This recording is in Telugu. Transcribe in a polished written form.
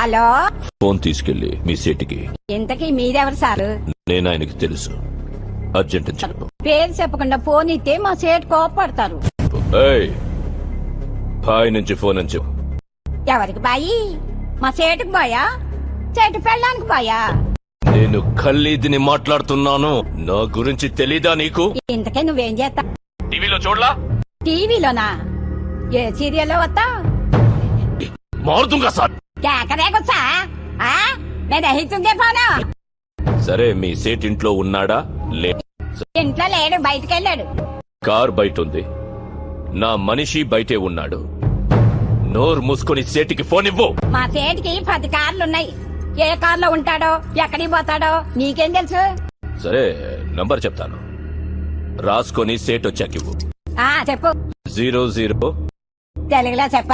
హలో, ఫోన్ తీసుకెళ్లి మీ సీటుకి. ఇంతకీ మీరెవరు సారు? నేను ఆయనకి తెలుసు. అర్జెంట్ అని చెప్పు. పేరు చెప్పకుండా ఫోన్ ఇస్తే మా సేటు కోపడతారు. ఏయ్, బాయ్ నుంచి ఫోన్ అని చెప్పు. ఎవరికి బాయి? మా సేటుకు బాయా? చెట్టు పెళ్ళానికి బాయా? నేను ఖల్లీదిని మాట్లాడుతున్నాను. నా గురించి తెలీదా నీకు? ఇంతకే నువ్వేం చేస్తా? టీవీలో చూడలా? టీవీలోనా? ఏ సీరియల్లో వస్తా? మారుతుంగా సార్. కేకరేకొచ్చా? నేను రహితుందే పోనా? సరే, మీ సేట్ ఇంట్లో ఉన్నాడా? ఇంట్లో లేడు, బయటకెళ్ళాడు. కార్ బయట ఉంది. నా మనిషి బయటే ఉన్నాడు. నోరు మూసుకొని సేటికి ఫోన్ ఇవ్వు. మా సేటికి 10 కార్లున్నాయి. ఏ కార్లో ఉంటాడో, ఎక్కడికి పోతాడో నీకేం తెలుసు? సరే, నంబర్ చెప్తాను, రాసుకొని సేట్ వచ్చాకివ్వు. చెప్పు. 00 తెలుగులో చెప్ప.